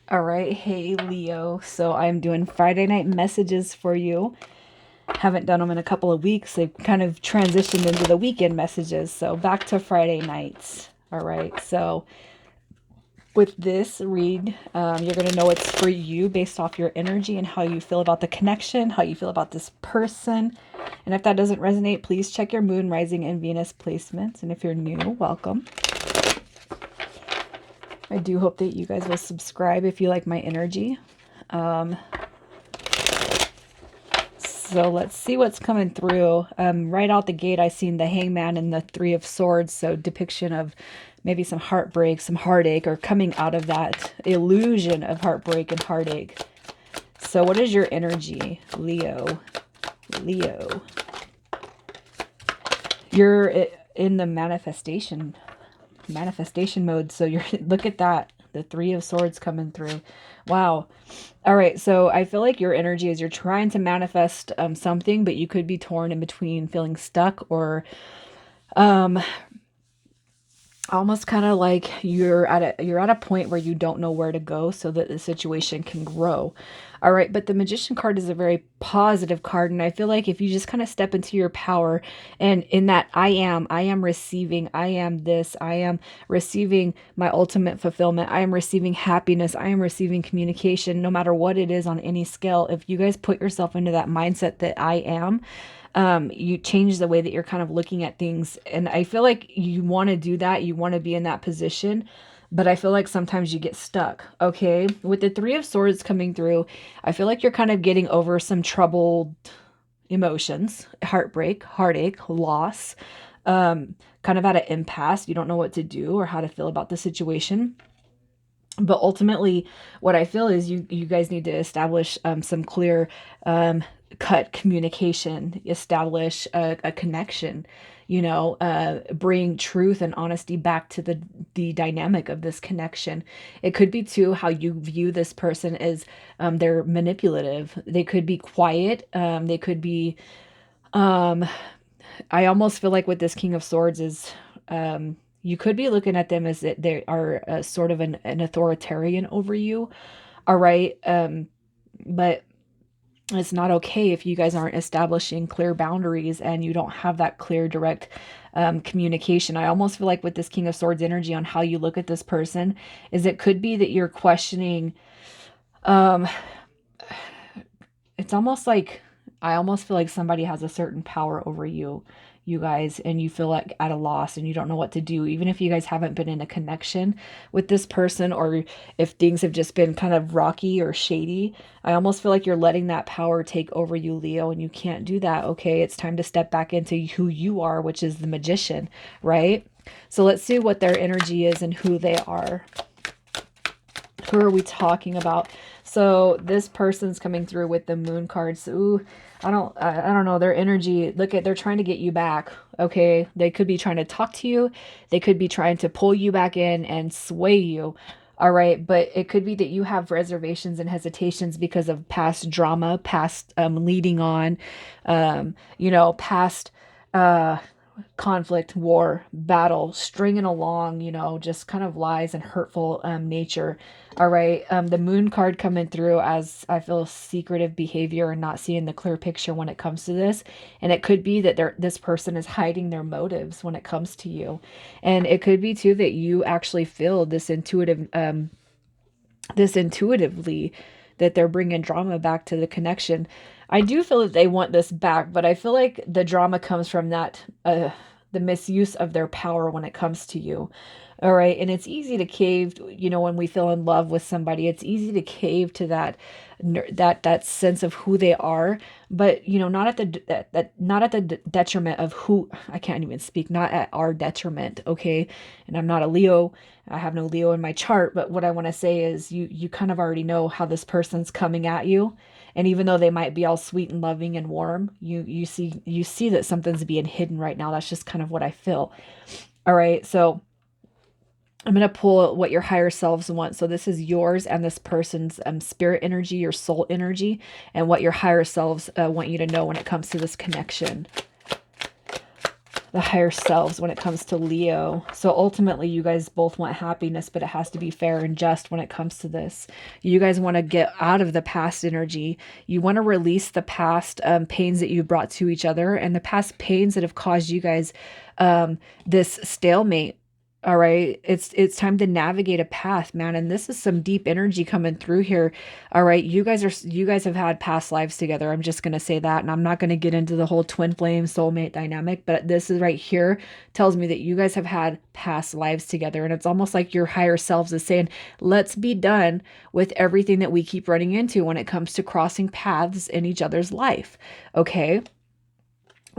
All right, hey Leo. So I'm doing Friday night messages for you. Haven't done them in a couple of weeks. They've kind of transitioned into the weekend messages. So back to Friday nights. All right. So with this read, you're going to know it's for you based off your energy and how you feel about the connection, how you feel about this person. And if that doesn't resonate, please check your moon, rising, and Venus placements. And if you're new, welcome. I do hope that you guys will subscribe if you like my energy. So let's see what's coming through. Right out the gate, I seen the Hangman and the Three of Swords. So depiction of maybe some heartbreak, some heartache, or coming out of that illusion of heartbreak and heartache. So what is your energy, Leo? Leo. You're in the manifestation mode. So you're look at that. The Three of Swords coming through. Wow. All right. So I feel like your energy is you're trying to manifest something, but you could be torn in between feeling stuck or um, almost kind of like you're at a point where you don't know where to go so that the situation can grow. All right, but the Magician card is a very positive card, and I feel like if you just kind of step into your power and in that I am receiving, I am this, I am receiving my ultimate fulfillment, I am receiving happiness, I am receiving communication, no matter what it is on any scale. If you guys put yourself into that mindset that I am, you change the way that you're kind of looking at things. And I feel like you want to do that. You want to be in that position. But I feel like sometimes you get stuck. Okay. With the Three of Swords coming through, I feel like you're kind of getting over some troubled emotions, heartbreak, heartache, loss, kind of at an impasse. You don't know what to do or how to feel about the situation. But ultimately, what I feel is you guys need to establish some clear cut communication, establish a connection, bring truth and honesty back to the dynamic of this connection. It could be too how you view this person as they're manipulative. They could be quiet. They could be um, I almost feel like with this King of Swords is you could be looking at them as that they are sort of an authoritarian over you. All right. But it's not okay if you guys aren't establishing clear boundaries and you don't have that clear, direct communication. I almost feel like with this King of Swords energy on how you look at this person is it could be that you're questioning um, it's almost like I almost feel like somebody has a certain power over you, you guys, and you feel like at a loss and you don't know what to do, even if you guys haven't been in a connection with this person or if things have just been kind of rocky or shady. I almost feel like you're letting that power take over you, Leo, and you can't do that. Okay, it's time to step back into who you are, which is the magician, right? So let's see what their energy is and who they are. Who are we talking about? So this person's coming through with the moon cards. Ooh, I don't know their energy. Look at they're trying to get you back. Okay, they could be trying to talk to you. They could be trying to pull you back in and sway you. All right, but it could be that you have reservations and hesitations because of past drama, past leading on, past uh conflict, war, battle, stringing along, just kind of lies and hurtful nature. All right. The moon card coming through as I feel secretive behavior and not seeing the clear picture when it comes to this. And it could be that this person is hiding their motives when it comes to you. And it could be too that you actually feel this intuitively that they're bringing drama back to the connection. I do feel that they want this back, but I feel like the drama comes from that the misuse of their power when it comes to you. All right, and it's easy to cave, when we feel in love with somebody, it's easy to cave to that sense of who they are, but not at not at the detriment of who I can't even speak, not at our detriment, okay? And I'm not a Leo. I have no Leo in my chart, but what I want to say is you kind of already know how this person's coming at you. And even though they might be all sweet and loving and warm, you see that something's being hidden right now. That's just kind of what I feel. All right, so I'm going to pull what your higher selves want. So this is yours and this person's spirit energy, your soul energy, and what your higher selves want you to know when it comes to this connection. the higher selves when it comes to Leo. So ultimately, you guys both want happiness, but it has to be fair and just when it comes to this. You guys want to get out of the past energy. You want to release the past pains that you brought to each other and the past pains that have caused you guys this stalemate. All right. It's time to navigate a path, man. And this is some deep energy coming through here. All right. You guys have had past lives together. I'm just gonna say that. And I'm not gonna get into the whole twin flame soulmate dynamic, but this is right here tells me that you guys have had past lives together. And it's almost like your higher selves is saying, let's be done with everything that we keep running into when it comes to crossing paths in each other's life. Okay.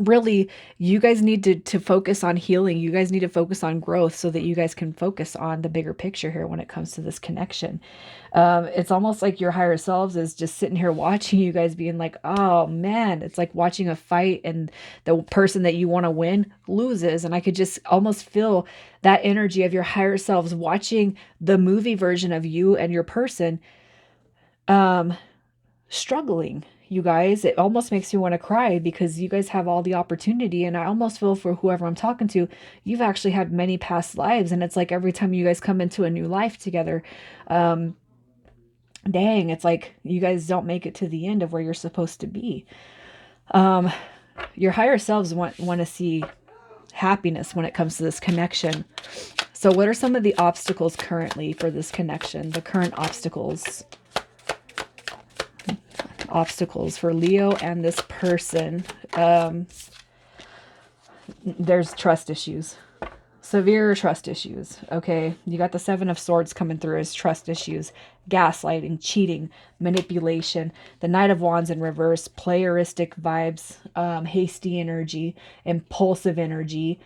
Really, you guys need to focus on healing. You guys need to focus on growth so that you guys can focus on the bigger picture here when it comes to this connection. It's almost like your higher selves is just sitting here watching you guys being like, oh man, it's like watching a fight and the person that you want to win loses. And I could just almost feel that energy of your higher selves watching the movie version of you and your person struggling. You guys, it almost makes me want to cry because you guys have all the opportunity. And I almost feel for whoever I'm talking to, you've actually had many past lives. And it's like every time you guys come into a new life together, dang, it's like you guys don't make it to the end of where you're supposed to be. Your higher selves want to see happiness when it comes to this connection. So what are some of the obstacles currently for this connection? The current obstacles for Leo and this person. There's trust issues, severe trust issues. Okay, you got the Seven of Swords coming through as trust issues, gaslighting, cheating, manipulation, the Knight of Wands in reverse, playeristic vibes, hasty energy, impulsive energy,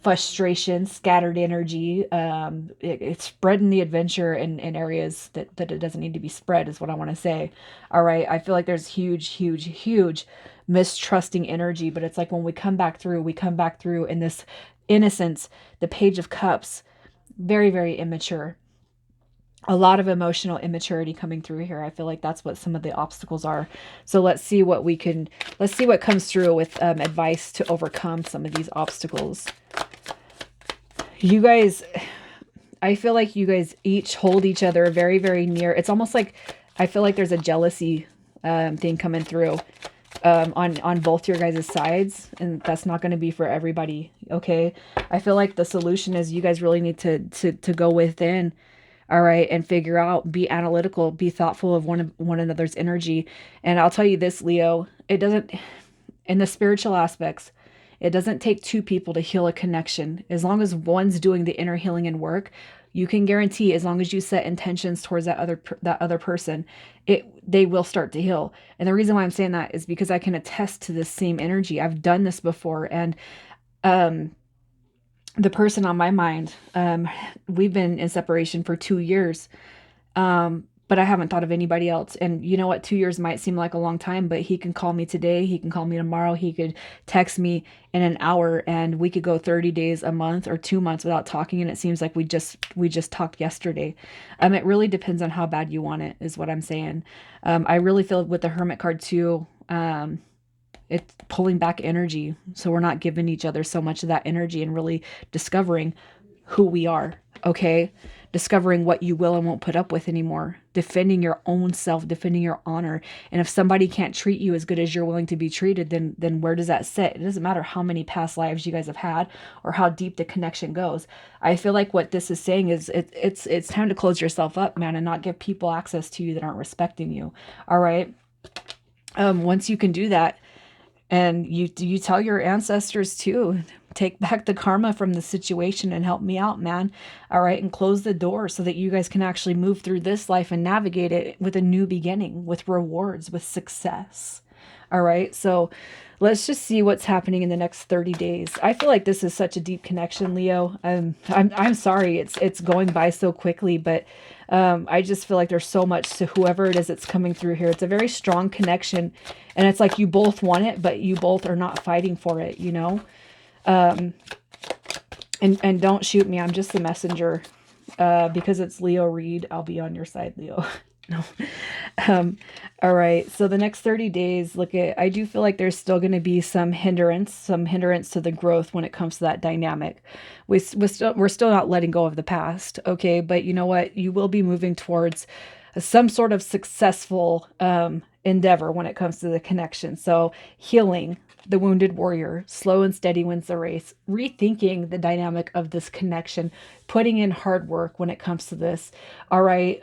frustration, scattered energy. It's spreading the adventure in areas that it doesn't need to be spread is what I want to say. All right. I feel like there's huge mistrusting energy, but it's like when we come back through in this innocence, the Page of Cups, very immature. A lot of emotional immaturity coming through here. I feel like that's what some of the obstacles are. So let's see what comes through with advice to overcome some of these obstacles. You guys, I feel like you guys each hold each other very near. It's almost like, I feel like there's a jealousy thing coming through on both your guys' sides, and that's not going to be for everybody. Okay. I feel like the solution is you guys really need to go within. All right. And figure out, be analytical, be thoughtful of one another's energy. And I'll tell you this, Leo, it doesn't, in the spiritual aspects, it doesn't take two people to heal a connection. As long as one's doing the inner healing and work, you can guarantee, as long as you set intentions towards that other person, they will start to heal. And the reason why I'm saying that is because I can attest to this same energy. I've done this before. And the person on my mind, we've been in separation for 2 years, but I haven't thought of anybody else. And you know what? 2 years might seem like a long time, but he can call me today. He can call me tomorrow. He could text me in an hour, and we could go 30 days, a month, or 2 months without talking. And it seems like we just talked yesterday. It really depends on how bad you want it, is what I'm saying. I really feel with the Hermit card too. It's pulling back energy. So we're not giving each other so much of that energy and really discovering who we are. Okay. Discovering what you will and won't put up with anymore. Defending your own self, defending your honor. And if somebody can't treat you as good as you're willing to be treated, then where does that sit? It doesn't matter how many past lives you guys have had or how deep the connection goes. I feel like what this is saying is it's time to close yourself up, man, and not give people access to you that aren't respecting you. All right. Once you can do that, and you tell your ancestors too, take back the karma from the situation and help me out, man. All right. And close the door so that you guys can actually move through this life and navigate it with a new beginning, with rewards, with success. All right. So let's just see what's happening in the next 30 days. I feel like this is such a deep connection, Leo. I'm sorry it's going by so quickly, but I just feel like there's so much to whoever it is that's coming through here. It's a very strong connection, and it's like you both want it, but you both are not fighting for it, you know? And don't shoot me. I'm just the messenger. Because it's Leo read, I'll be on your side, Leo. No. Um, all right. So the next 30 days, I do feel like there's still going to be some hindrance to the growth when it comes to that dynamic. We're still not letting go of the past. Okay. But you know what? You will be moving towards some sort of successful, endeavor when it comes to the connection. So healing, the wounded warrior, slow and steady wins the race, rethinking the dynamic of this connection, putting in hard work when it comes to this. All right.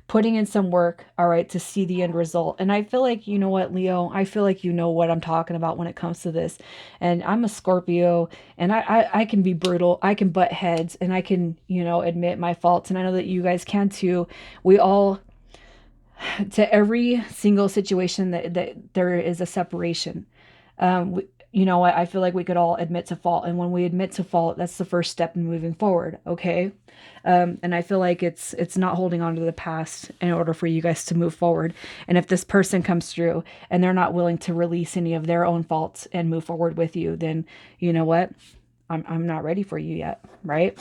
Putting in some work. All right. To see the end result. And I feel like, you know what, Leo, I feel like you know what I'm talking about when it comes to this. And I'm a Scorpio, and I can be brutal. I can butt heads, and I can, admit my faults. And I know that you guys can too. We all, to every single situation that there is a separation. I feel like we could all admit to fault, and when we admit to fault, that's the first step in moving forward. Okay. And I feel like it's not holding on to the past in order for you guys to move forward. And if this person comes through and they're not willing to release any of their own faults and move forward with you, then you know what, I'm not ready for you yet, right?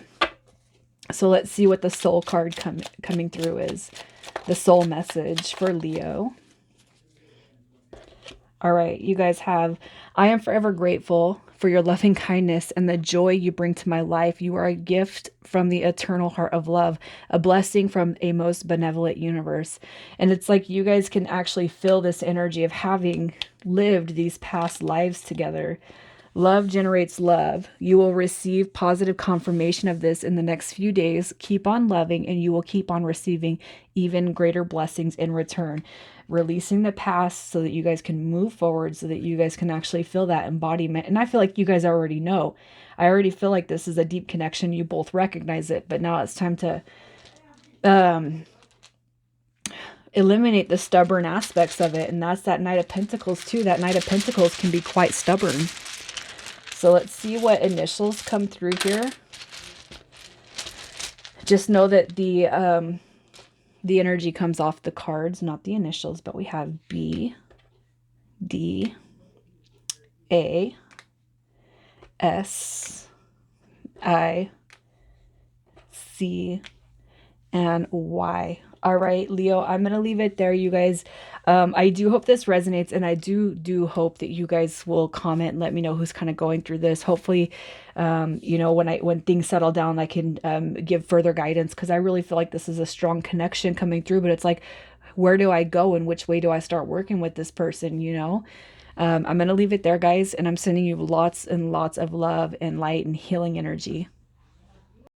So let's see what the soul card coming through is. The soul message for Leo. All right, you guys have, I am forever grateful for your loving kindness and the joy you bring to my life. You are a gift from the eternal heart of love, a blessing from a most benevolent universe. And it's like you guys can actually feel this energy of having lived these past lives together. Love generates love. You will receive positive confirmation of this in the next few days. Keep on loving, and you will keep on receiving even greater blessings in return. Releasing the past so that you guys can move forward, so that you guys can actually feel that embodiment. And I feel like you guys already know. I already feel like this is a deep connection. You both recognize it, but now it's time to eliminate the stubborn aspects of it. And that's that Knight of Pentacles too. That Knight of Pentacles can be quite stubborn. So let's see what initials come through here. Just know that the energy comes off the cards, not the initials, but we have B, D, A, S, I, C, and Y. All right, Leo, I'm going to leave it there, you guys. I do hope this resonates, and I do hope that you guys will comment and let me know who's kind of going through this. Hopefully, when things settle down, I can give further guidance, because I really feel like this is a strong connection coming through, but it's like, where do I go and which way do I start working with this person, I'm going to leave it there, guys, and I'm sending you lots and lots of love and light and healing energy.